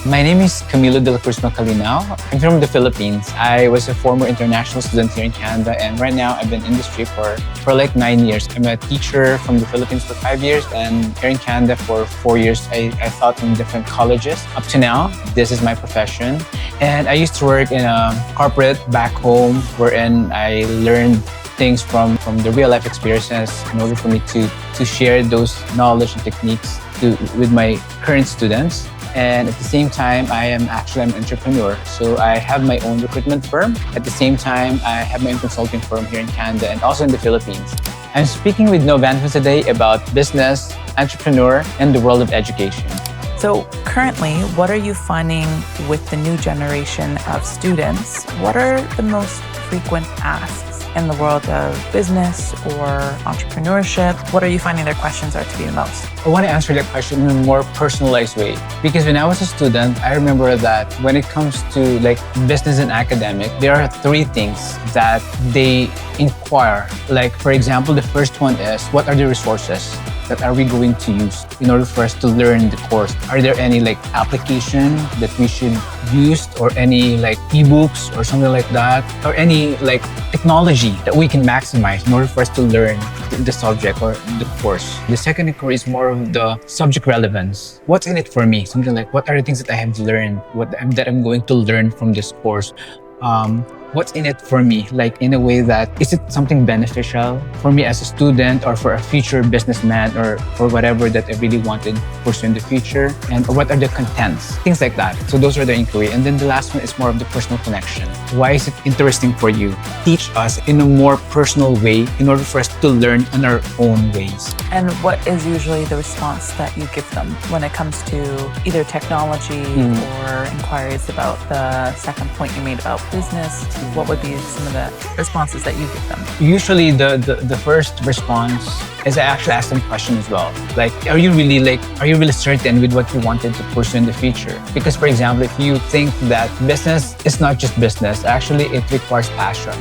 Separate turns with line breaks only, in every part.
My name is Camilo Macalinao. I'm from the Philippines. I was a former international student here in Canada, and right now I've been in industry for like 9 years. I'm a teacher from the Philippines for 5 years, and here in Canada for 4 years. I taught in different colleges. Up to now, this is my profession. And I used to work in a corporate back home wherein I learned things from the real life experiences in order for me to share those knowledge and techniques with my current students. And at the same time, I'm an entrepreneur. So I have my own recruitment firm. At the same time, I have my own consulting firm here in Canada and also in the Philippines. I'm speaking with Novantum today about business, entrepreneur, and the world of education.
So currently, what are you finding with the new generation of students? What are the most frequent asks in the world of business or entrepreneurship? What are you finding their questions are to be the most?
I want to answer that question in a more personalized way. Because when I was a student, I remember that when it comes to like business and academic, there are 3 things that they inquire. Like, for example, the first one is, what are the resources that are we going to use in order for us to learn the course? Are there any like application that we should use, or any like ebooks or something like that, or any like technology that we can maximize in order for us to learn the subject or the course? The second inquiry is more of the subject relevance. What's in it for me? Something like, what are the things that I have learned, that I'm going to learn from this course? What's in it for me? Like, in a way that, is it something beneficial for me as a student or for a future businessman or for whatever that I really wanted to pursue in the future? And what are the contents? Things like that. So those are the inquiry. And then the last one is more of the personal connection. Why is it interesting for you? Teach us in a more personal way in order for us to learn in our own ways.
And what is usually the response that you give them when it comes to either technology or inquiries about the second point you made about business? What would be some of the responses that you give them?
Usually the first response is I actually ask them questions as well. Like, are you really certain with what you wanted to pursue in the future? Because, for example, if you think that business is not just business, actually it requires passion.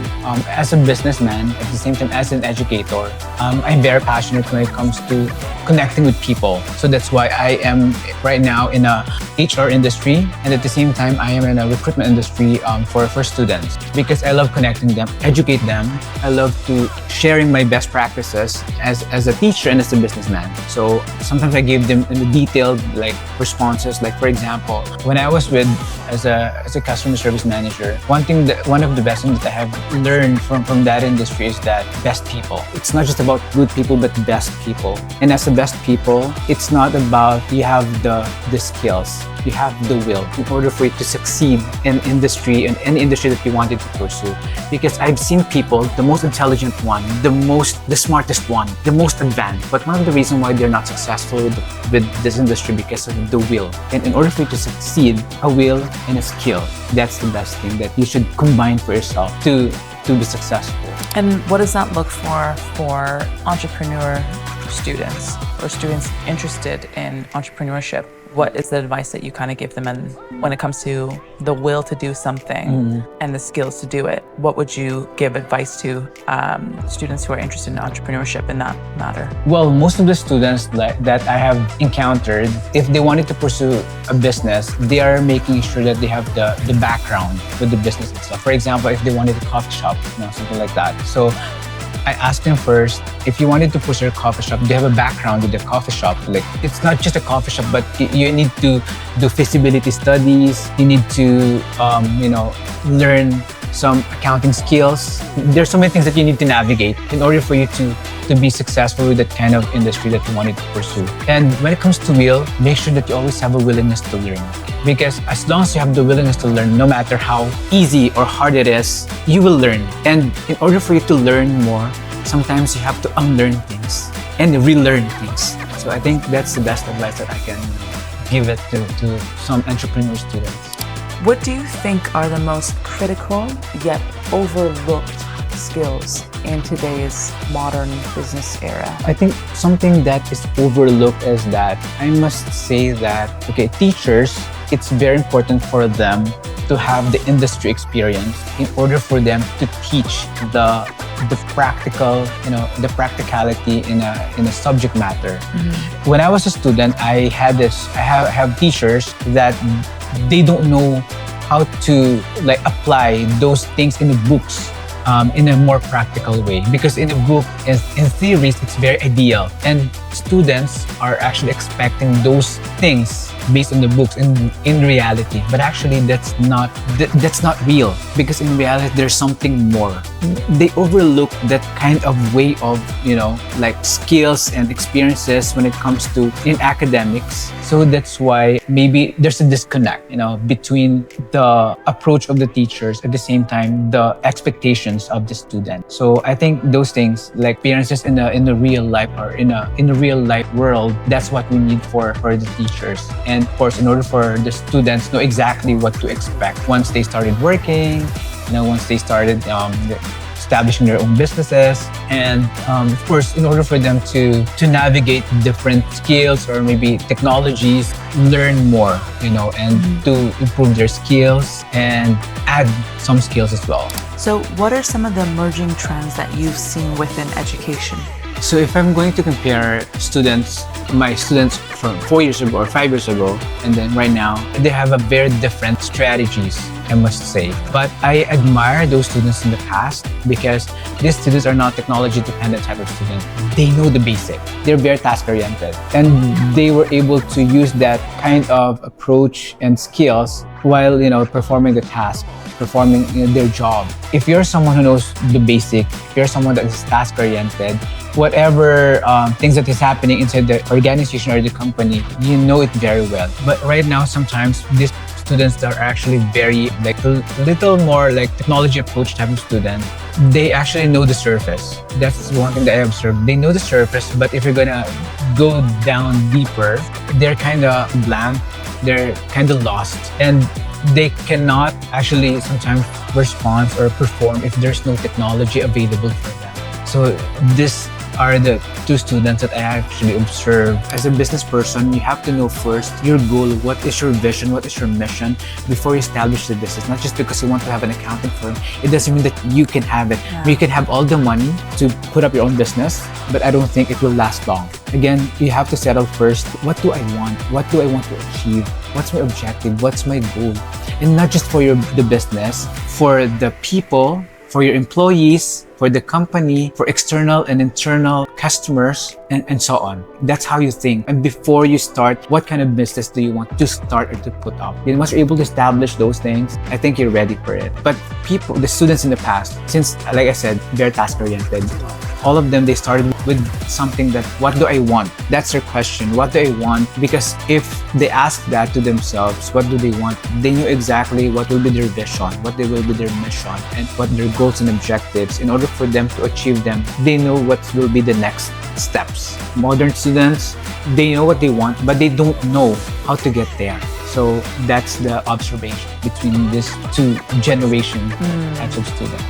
As a businessman, at the same time as an educator, I'm very passionate when it comes to connecting with people. So that's why I am right now in a HR industry, and at the same time I am in a recruitment industry for students, because I love connecting them, educate them. I love to sharing my best practices as a teacher and as a businessman. So sometimes I give them detailed like responses. Like, for example, when I was as a customer service manager, one of the best things that I have learned from that industry is that best people. It's not just about good people, but best people. And as the best people, it's not about you have the skills. You have the will in order for you to succeed in industry and any industry that you wanted to pursue. Because I've seen people, the most intelligent one, the smartest one, the most advanced, but one of the reasons why they're not successful with this industry because of the will. And in order for you to succeed, a will and a skill, that's the best thing that you should combine for yourself to be successful.
And what does that look for entrepreneur students or students interested in entrepreneurship? What is the advice that you kind of give them, and when it comes to the will to do something and the skills to do it? What would you give advice to students who are interested in entrepreneurship in that matter?
Well, most of the students that I have encountered, if they wanted to pursue a business, they are making sure that they have the background with the business itself. For example, if they wanted a coffee shop, something like that. So I asked them first, if you wanted to pursue a coffee shop, do you have a background with the coffee shop? Like, it's not just a coffee shop, but you need to do feasibility studies. You need to, learn some accounting skills. There's so many things that you need to navigate in order for you to be successful with that kind of industry that you wanted to pursue. And when it comes to will, make sure that you always have a willingness to learn. Because as long as you have the willingness to learn, no matter how easy or hard it is, you will learn. And in order for you to learn more, sometimes you have to unlearn things and relearn things. So I think that's the best advice that I can give it to some entrepreneur students.
What do you think are the most critical yet overlooked skills in today's modern business era?
I think something that is overlooked is that I must say that, teachers, it's very important for them to have the industry experience in order for them to teach the practical, the practicality in a subject matter. When I was a student, I have teachers that they don't know how to like apply those things in the books in a more practical way, because in a book, in theories, it's very ideal, and students are actually expecting those things based on the books in reality, but actually that's not real, because in reality there's something more. They overlook that kind of way of, you know, like skills and experiences when it comes to in academics. So that's why maybe there's a disconnect, you know, between the approach of the teachers, at the same time the expectations of the student. So I think those things, like experiences in the real life, or in a real life world, that's what we need for the teachers. And of course, in order for the students know exactly what to expect once they started working, you know, once they started establishing their own businesses, and of course, in order for them to navigate different skills or maybe technologies, learn more, you know, and to improve their skills and add some skills as well.
So what are some of the emerging trends that you've seen within education?
So if I'm going to compare my students from 4 years ago or 5 years ago, and then right now, they have a very different strategies, I must say. But I admire those students in the past, because these students are not technology dependent type of students. They know the basic. They're very task oriented, and they were able to use that kind of approach and skills while, you know, performing the task, performing, you know, their job. If you're someone who knows the basic, if you're someone that is task oriented, whatever things that is happening inside the organization or the company, you know it very well. But right now, sometimes these students that are actually very like a little more like technology approach type of student, they actually know the surface. That's one thing that I observed. They know the surface, but if you're gonna go down deeper, they're kind of blank, they're kind of lost, and they cannot actually sometimes respond or perform if there's no technology available for them. So this are the two students that I actually observe. As a business person, you have to know first your goal, what is your vision, what is your mission before you establish the business. Not just because you want to have an accounting firm, it doesn't mean that you can have it. Yeah. You can have all the money to put up your own business, but I don't think it will last long. Again, you have to settle first, what do I want? What do I want to achieve? What's my objective? What's my goal? And not just for the business, for the people, for your employees, for the company, for external and internal customers, and so on. That's how you think. And before you start, what kind of business do you want to start or to put up? And once you're able to establish those things, I think you're ready for it. But people, the students in the past, since, like I said, they're task-oriented, all of them, they started with something that, what do I want? That's their question. What do I want? Because if they ask that to themselves, what do they want? They know exactly what will be their vision, what they will be their mission, and what their goals and objectives. In order for them to achieve them, they know what will be the next steps. Modern students, they know what they want, but they don't know how to get there. So that's the observation between these two generation types of students.